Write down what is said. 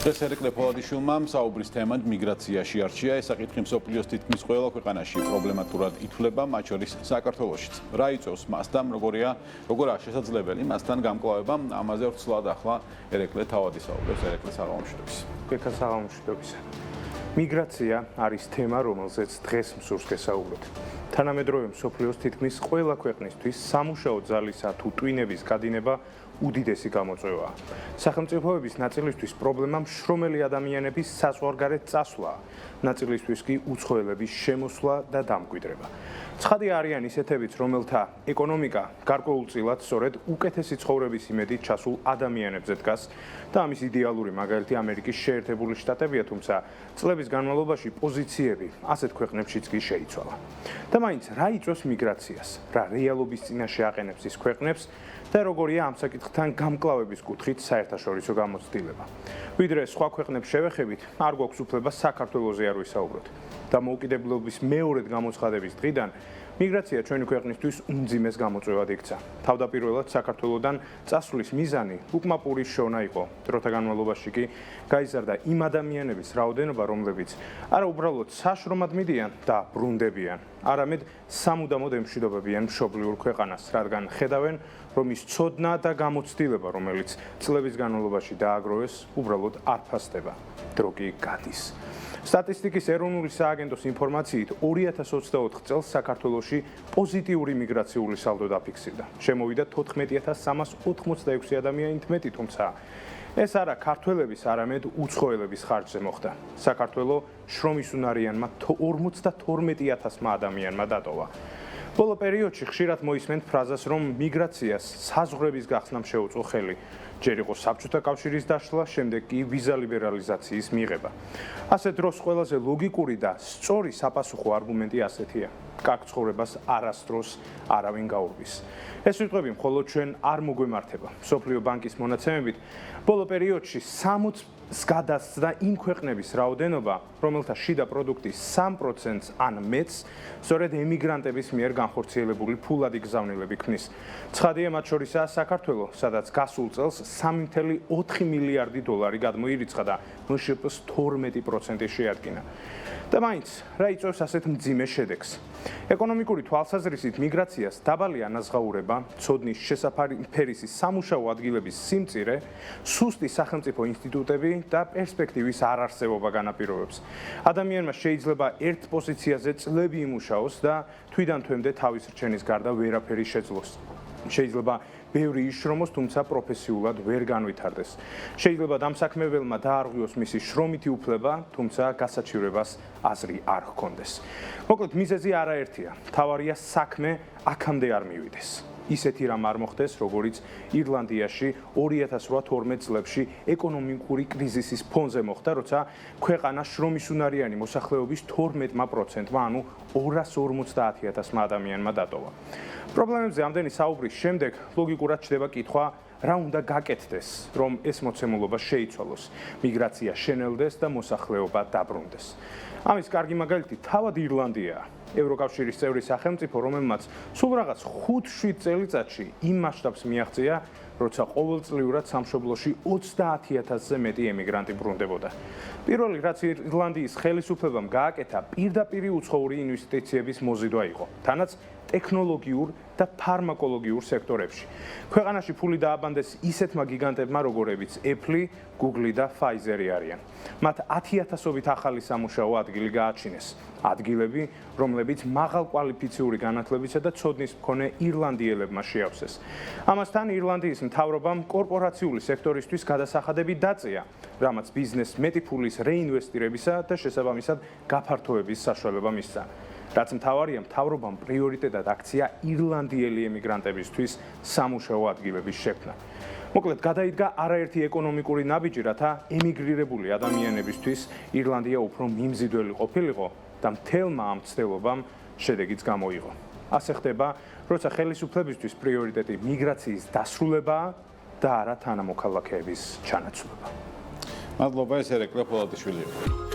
დღეს ერეკლე ფოლადიშვილმა საუბრის თემად მიგრაციაში არჩია. ეს საკითხი მსოფლიოს თითქმის ყველა ქვეყანაში პრობლემატურად ითვლება, მათ შორის საქართველოშიც. რა იწვევს მასთან, როგორაა შესაძლებელი მასთან გამკლავება, ამაზე ვრცლად ახლა ერეკლე თავად ისაუბრებს ერეკლე საღამოშვიდობის. საღამოშვიდობისა. მიგრაცია არის თემა, რომელზეც დღეს მსურს გესაუბროთ. თანამედროვე მსოფლიოს თითქმის ყველა ქვეყნისთვის სამუშაო ძალისა თუ ტვინების გადინება უდიდესი გამოწვევაა. სახელმწიფოების ნაწილისთვის პრობლემა მშრომელი ადამიანების საზღვარგარეთ წასვლაა, ნაწილისთვის კი უცხოელების შემოსვლა და დამკვიდრება. ცხადი არიან ისეთებიც, რომელთა ეკონომიკა გარკვეულწილად სწორედ უკეთესი ცხოვრების იმედით ჩასულ ადამიანებზე დგას და ამის იდეალური მაგალითი ამერიკის შეერთებული შტატებია, თუმცა წლების განმავლობაში პოზიციები ასეთ ქვეყნებშიც კი შეიცვალა. და მაინც რა იწვევს მიგრაციას, რა რეალობის წინაშე აყენებს ის ქვეყნებს და როგორია ამ საკითხთან გამკლავების კუთხით საერთაშორისო გამოცდილება. ვიდრე სხვა ქვეყნებს შევეხებით, არ გვაქვს უფლება საქართველოზე არ ვისაუბროთ. დამოუკიდებლობის მეორედ გამოცხადების დღიდან მიგრაცია ჩვენი ქვეყნისთვის უმძიმეს გამოწვევად იქცა. თავდაპირველად საქართველოდან წასვლის მიზანი უკმაპურის შოვნა იყო. დროთა განმავლობაში კი გაიზარდა იმ ადამიანების რაოდენობა, რომლებიც არა უბრალოდ საშრომად მიდიან და ბრუნდებიან, არამედ სამუდამოდ ემშვიდობებიან მშობლიურ ქვეყანას, რადგან ხედავენ, რომ ის ცოდნა და გამოცდილება, რომელიც წლების განმავლობაში დააგროვეს, უბრალოდ არ ფასდება. დრო კი გადის. სტატისტიკის ეროვნული სააგენტოს ინფორმაციით 2024 წელს საქართველოში პოზიტიური მიგრაციული სალდო დაფიქსირდა. შემოვიდა 14386 ადამიანი თმეტი, თუმცა ეს არა ქართველების, არამედ უცხოელების ხარჯზე მოხდა. საქართველო შრომის უნარიანმა 52000 ადამიანმა დატოვა. ბოლო პერიოდში ხშირად მოისმენთ ფრაზას, რომ მიგრაციას საზღვრების გახსნამ შეუწყო ხელი. ჯერ იყო საბჭოთა კავშირის დაშლა, შემდეგ კი ვიზა ლიბერალიზაციის მიღება. ასე დროს ყველაზე ლოგიკური და სწორი საპასუხო არგუმენტი ასეთია: კაკ ცხოვრებას არასდროს არავინ გაურბის. ეს სიტყვები მხოლოდ ჩვენ არ მოგვემართება. მსოფლიო ბანკის მონაცემებით, ბოლო პერიოდში 60-ს გადასცდა იმ ქვეყნების რაოდენობა, რომელთა შიდა პროდუქტის 3%-ს ან მეტს სწორედ ემიგრანტების მიერ განხორციელებული ფულადი გზავნილები ქმნის. ცხადია, მათ შორისაა საქართველო, სადაც გასულ წელს 3,4 მილიარდი დოლარი გადმოირიცხა და მშპ-ს 12% შეადგინა. და მაინც რა იწვევს ასეთ მძიმე შედეგს? ეკონომიკური თვალსაზრისით მიგრაციას დაბალი ანაზღაურება, ცოდნის შესაფერისი სამუშაო ადგილების სიმწირე, სუსტი სახელმწიფო ინსტიტუტები და პერსპექტივის არარსებობა განაპირობებს. ადამიანმა შეიძლება ერთ პოზიციაზე წლები იმუშაოს და თვიდან თვემდე თავის რჩენის გარდა ვერაფერი შეძლოს. შეიძლება ბევრი იშრომოს, თუმცა პროფესიულად ვერ განვითარდეს. შეიძლება დამსაქმებელმა დაარღვიოს მისი შრომითი უფლება, თუმცა გასაჩივრებას აზრი არ ჰქონდეს. მოკლედ, მიზეზი არაერთია. მთავარია საქმე აქამდე არ მივიდეს. ისეთი რამ არ მოხდეს, როგორიც ირლანდიაში 2008-12 წლებში ეკონომიკური კრიზისის ფონზე მოხდა, როცა ქვეყანა შრომის უნარიანი მოსახლეობის 12%-მა, ანუ 250,000 ადამიანმა დატოვა. პრობლემებზე ამდენი საუბრის შემდეგ ლოგიკურად ჩდება კითხვა, რა უნდა გაკეთდეს, რომ ეს მოცემულობა შეიცვალოს, მიგრაცია შენელდეს და მოსახლეობა დაბრუნდეს. ამის კარგი მაგალითი თავად ირლანდიაა. ევროკავშირის წევრი სახელმწიფო, რომელმაც სულ რაღაც 5-7 წელიწადში იმ მასშტაბს მიაღწია, როცა ყოველწლიურად სამშობლოში 30,000-ზე მეტი ემიგრანტი ბრუნდებოდა. პირველი, რაც ირლანდიის ხელისუფლებამ გააკეთა, პირდაპირი უცხოური ინვესტიციების მოზიდვა იყო, თანაც ტექნოლოგიურ და ფარმაკოლოგიურ სექტორებში. ქვეყანაში ფული დააბანდეს ისეთმა გიგანტებმა, როგორებიც Apple, Google და Pfizer არიან. მათ 10,000-ობით ახალი სამუშაო ადგილი გააჩინეს. ადგილები, რომლებიც მაღალკვალიფიციური განათლებისა და ცოდნის მქონე ირლანდიელებმა შეავსეს. ამასთან ირლანდიის მთავრობამ კორპორაციული სექტორისთვის გადასახადები დაწია, რამაც ბიზნესს მეტი ფულის რეინვესტირებისა და შესაბამისად გაფართოების საშუალება მისცა. რაც მთავარია, მთავრობამ პრიორიტეტად აქცია ირლანდიელი ემიგრანტებისთვის სამუშაო ადგილების შექმნა. მოკლედ, გადაიდგა არაერთი ეკონომიკური ნაბიჯი, რათა ემიგრირებული ადამიანებისთვის ირლანდია უფრო მიმზიდველი ყოფილიყო და მთელმა ამ ცდილობამ შედეგიც გამოიღო. ასე ხდება, როცა ხელისუფლებისთვის პრიორიტეტი მიგრაციის დასრულებაა და არა თანამოქალაქეების ჩანაცვლება. მადლობა, ეს ერეკლე ფოლადიშვილი იყო.